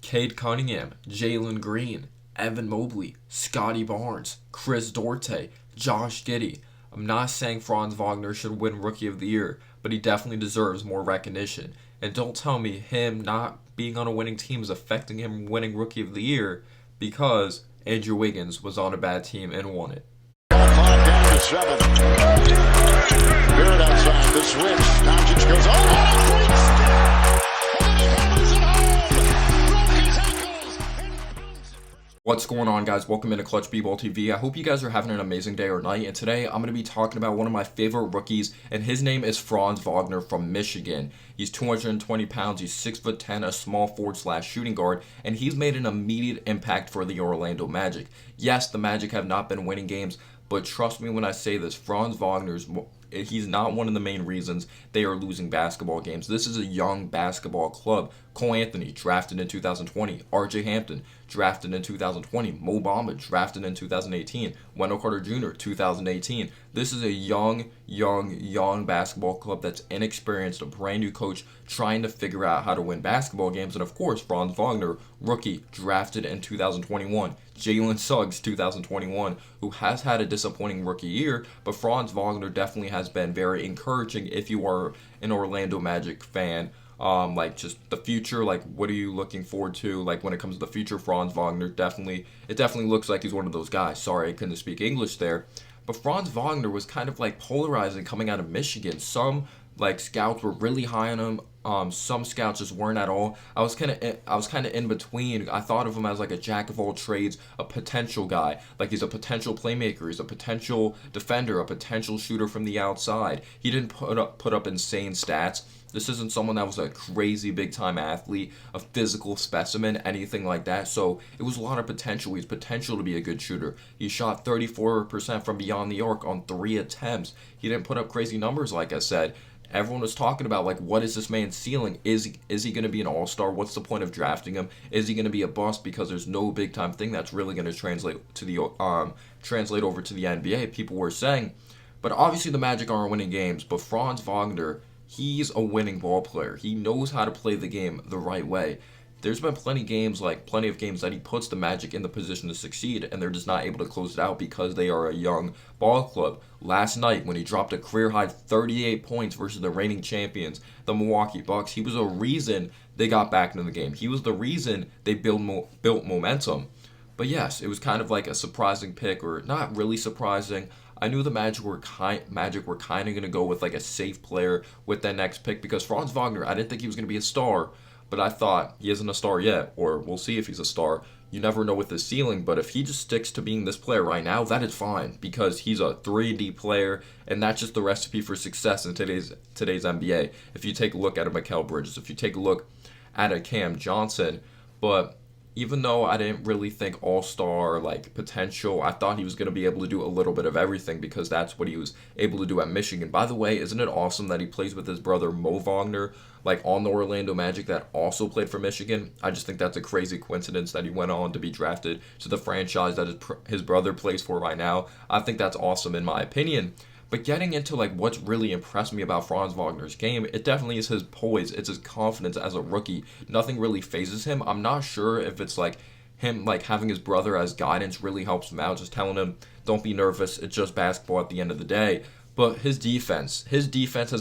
Cade Cunningham, Jalen Green, Evan Mobley, Scotty Barnes, Chris Duarte, Josh Giddey. I'm not saying Franz Wagner should win Rookie of the Year, but he definitely deserves more recognition. And don't tell me him not being on a winning team is affecting him winning Rookie of the Year because Andrew Wiggins was on a bad team and won it. 5 down to 7. Barrett outside the switch. Doncic goes What's going on, guys? Welcome into Clutch B-Ball TV. I hope you guys are having an amazing day or night, and today I'm going to be talking about one of my favorite rookies, and his name is Franz Wagner from Michigan. He's 220 pounds, he's 6'10", a small forward/shooting guard, and he's made an immediate impact for the Orlando Magic. Yes, the Magic have not been winning games, but trust me when I say this, Franz Wagner's he's not one of the main reasons they are losing basketball games. This is a young basketball club. Cole Anthony, drafted in 2020. R.J. Hampton, drafted in 2020. Mo Bamba, drafted in 2018. Wendell Carter Jr., 2018. This is a young basketball club that's inexperienced, a brand new coach trying to figure out how to win basketball games. And of course, Franz Wagner, rookie, drafted in 2021. Jalen Suggs, 2021, who has had a disappointing rookie year, but Franz Wagner definitely has been very encouraging if you are an Orlando Magic fan. Like just the future, like what are you looking forward to? Like when it comes to the future, Franz Wagner it definitely looks like he's one of those guys. Sorry, I couldn't speak English there. But Franz Wagner was kind of like polarizing coming out of Michigan. Some like scouts were really high on him. Some scouts just weren't at all. I was kind of in between. I thought of him as like a jack of all trades, a potential guy. Like he's a potential playmaker, he's a potential defender, a potential shooter from the outside. He didn't put up insane stats. This isn't someone that was a crazy big-time athlete, a physical specimen, anything like that. So it was a lot of potential. He's potential to be a good shooter. He shot 34% from beyond the arc on 3 attempts. He didn't put up crazy numbers, like I said. Everyone was talking about, like, what is this man's ceiling? Is he going to be an all-star? What's the point of drafting him? Is he going to be a bust? Because there's no big-time thing that's really going to translate over to the NBA. People were saying, but obviously the Magic aren't winning games. But Franz Wagner, he's a winning ball player. He knows how to play the game the right way. There's been plenty of games that he puts the Magic in the position to succeed, and they're just not able to close it out because they are a young ball club. Last night, when he dropped a career-high 38 points versus the reigning champions, the Milwaukee Bucks, he was a reason they got back into the game. He was the reason they built momentum. But yes, it was kind of like a surprising pick, or not really surprising. I knew the Magic were kind of going to go with like a safe player with that next pick because Franz Wagner, I didn't think he was going to be a star, but I thought he isn't a star yet, or we'll see if he's a star. You never know with his ceiling, but if he just sticks to being this player right now, that is fine because he's a 3D player, and that's just the recipe for success in today's NBA. If you take a look at a Mikal Bridges, if you take a look at a Cam Johnson, but even though I didn't really think all-star like potential, I thought he was going to be able to do a little bit of everything because that's what he was able to do at Michigan. By the way, isn't it awesome that he plays with his brother Mo Wagner, like on the Orlando Magic that also played for Michigan? I just think that's a crazy coincidence that he went on to be drafted to the franchise that his brother plays for right now. I think that's awesome in my opinion. But getting into like what's really impressed me about Franz Wagner's game, it definitely is his poise. It's his confidence as a rookie. Nothing really phases him. I'm not sure if it's like him like having his brother as guidance really helps him out, just telling him, don't be nervous, it's just basketball at the end of the day. But his defense has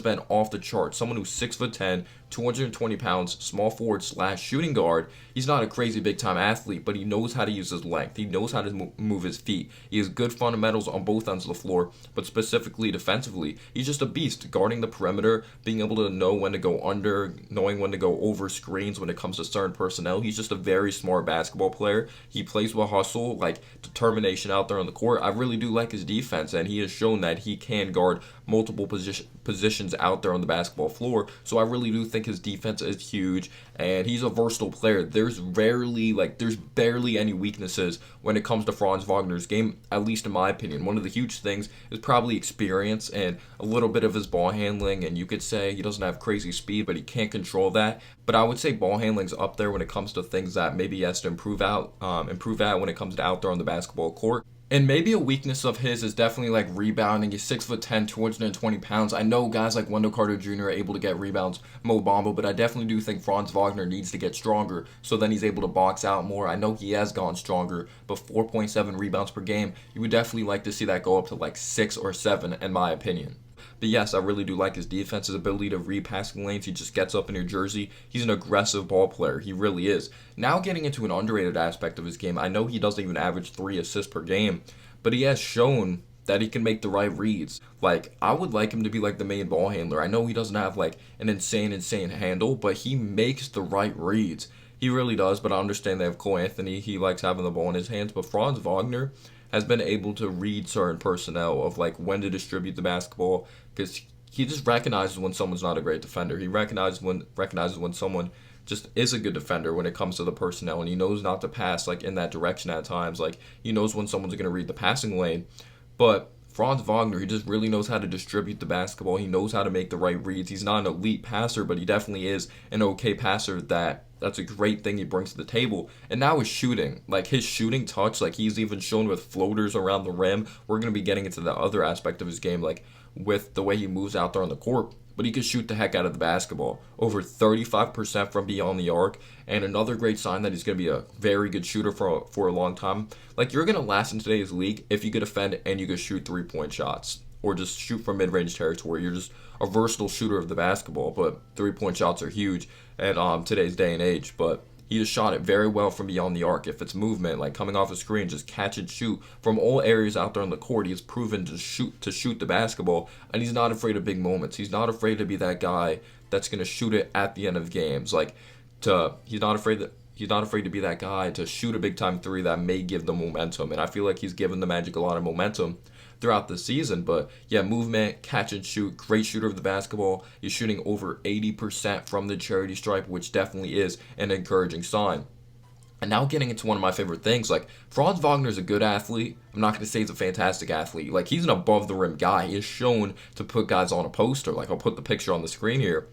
been off the chart. Someone who's 6'10", 220 pounds, small forward/shooting guard. He's not a crazy big-time athlete, but he knows how to use his length. He knows how to move his feet. He has good fundamentals on both ends of the floor, but specifically defensively, he's just a beast, guarding the perimeter, being able to know when to go under, knowing when to go over screens when it comes to certain personnel. He's just a very smart basketball player. He plays with hustle, like determination out there on the court. I really do like his defense, and he has shown that he can guard multiple positions out there on the basketball floor. So I really do think his defense is huge, and he's a versatile player. There's barely any weaknesses when it comes to Franz Wagner's game, at least in my opinion. One of the huge things is probably experience and a little bit of his ball handling, and you could say he doesn't have crazy speed, but he can't control that. But I would say ball handling's up there when it comes to things that maybe he has to improve at when it comes to out there on the basketball court. And maybe a weakness of his is definitely like rebounding. He's 6'10", 220 pounds. I know guys like Wendell Carter Jr. are able to get rebounds, Mo Bamba, but I definitely do think Franz Wagner needs to get stronger so then he's able to box out more. I know he has gone stronger, but 4.7 rebounds per game, you would definitely like to see that go up to like 6 or 7, in my opinion. But yes, I really do like his defense, his ability to read passing lanes. He just gets up in your jersey. He's an aggressive ball player. He really is. Now getting into an underrated aspect of his game, I know he doesn't even average 3 assists per game, but he has shown that he can make the right reads. Like, I would like him to be like the main ball handler. I know he doesn't have like an insane handle, but he makes the right reads. He really does, but I understand they have Cole Anthony. He likes having the ball in his hands, but Franz Wagner has been able to read certain personnel of like when to distribute the basketball because he just recognizes when someone's not a great defender. He recognizes when someone just is a good defender when it comes to the personnel, and he knows not to pass like in that direction at times. Like he knows when someone's going to read the passing lane. But Franz Wagner, he just really knows how to distribute the basketball. He knows how to make the right reads. He's not an elite passer, but he definitely is an okay passer. That's a great thing he brings to the table. And now his shooting, like his shooting touch, like he's even shown with floaters around the rim. We're going to be getting into the other aspect of his game, like with the way he moves out there on the court. But he can shoot the heck out of the basketball. Over 35% from beyond the arc. And another great sign that he's going to be a very good shooter for a long time. Like, you're going to last in today's league if you could defend and you could shoot three-point shots. Or just shoot from mid-range territory. You're just a versatile shooter of the basketball. But three-point shots are huge at today's day and age. But he just shot it very well from beyond the arc. If it's movement, like coming off the screen, just catch and shoot from all areas out there on the court. He has proven to shoot the basketball, and he's not afraid of big moments. He's not afraid to be that guy that's gonna shoot it at the end of games. He's not afraid to be that guy to shoot a big time three that may give the momentum. And I feel like he's given the Magic a lot of momentum throughout the season. But yeah, movement, catch and shoot, great shooter of the basketball. He's shooting over 80% from the charity stripe, which definitely is an encouraging sign. And now getting into one of my favorite things, like Franz Wagner's a good athlete. I'm not going to say he's a fantastic athlete. Like, he's an above the rim guy. He is shown to put guys on a poster. Like, I'll put the picture on the screen here.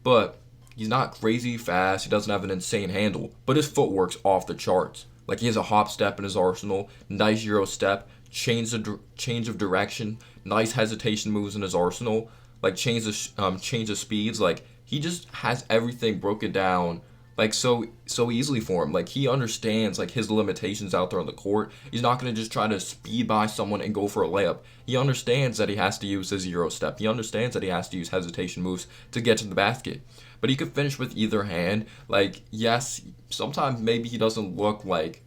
But he's not crazy fast. He doesn't have an insane handle. But his footwork's off the charts. Like, he has a hop step in his arsenal, nice Euro step, change of direction, nice hesitation moves in his arsenal, like change of speeds. Like, he just has everything broken down like so easily for him. Like, he understands like his limitations out there on the court. He's not going to just try to speed by someone and go for a layup. He understands that he has to use his Euro step. He understands that he has to use hesitation moves to get to the basket. But he could finish with either hand. Like, yes, sometimes maybe he doesn't look like,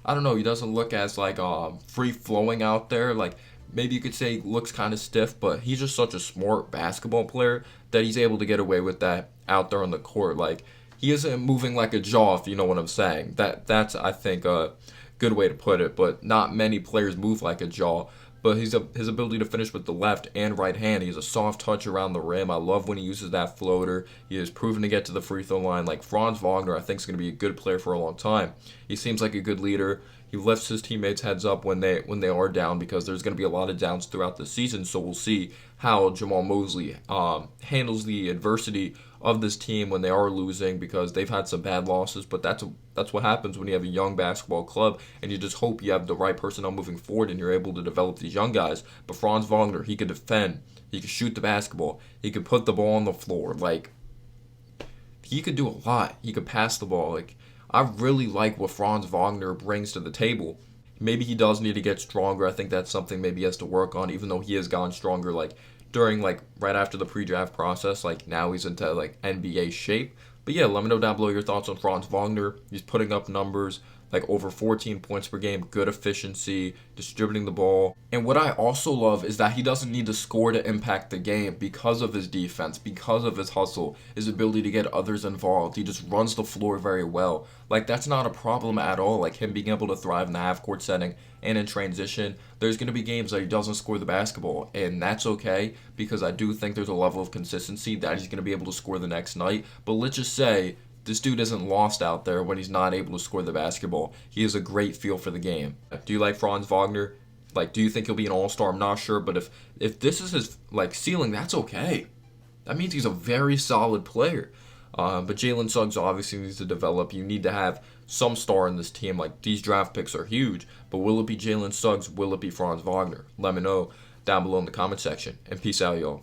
I don't know, he doesn't look as like free flowing out there. Like, maybe you could say he looks kind of stiff, but he's just such a smart basketball player that he's able to get away with that out there on the court. Like, he isn't moving like a jaw, if you know what I'm saying. That's I think a good way to put it. But not many players move like a jaw. But his ability to finish with the left and right hand, he has a soft touch around the rim. I love when he uses that floater. He has proven to get to the free throw line. Like, Franz Wagner, I think, is going to be a good player for a long time. He seems like a good leader. He lifts his teammates' heads up when they are down, because there's going to be a lot of downs throughout the season. So we'll see how Jamal Mosley handles the adversity of this team when they are losing, because they've had some bad losses. But that's what happens when you have a young basketball club, and you just hope you have the right personnel moving forward and you're able to develop these young guys. But Franz Wagner, he could defend, he could shoot the basketball, he could put the ball on the floor. Like, he could do a lot. He could pass the ball. Like, I really like what Franz Wagner brings to the table. Maybe he does need to get stronger. I think that's something maybe he has to work on, even though he has gone stronger, like, during, like, right after the pre-draft process. Like, now he's into, like, NBA shape. But yeah, let me know down below your thoughts on Franz Wagner. He's putting up numbers like over 14 points per game, good efficiency, distributing the ball. And what I also love is that he doesn't need to score to impact the game because of his defense, because of his hustle, his ability to get others involved. He just runs the floor very well. Like, that's not a problem at all. Like, him being able to thrive in the half-court setting and in transition. There's going to be games that he doesn't score the basketball, and that's okay, because I do think there's a level of consistency that he's going to be able to score the next night. But let's just say this dude isn't lost out there when he's not able to score the basketball. He has a great feel for the game. Do you like Franz Wagner? Like, do you think he'll be an all-star? I'm not sure, but if this is his, like, ceiling, that's okay. That means he's a very solid player. But Jalen Suggs obviously needs to develop. You need to have some star in this team. Like, these draft picks are huge, but will it be Jalen Suggs? Will it be Franz Wagner? Let me know down below in the comment section. And peace out, y'all.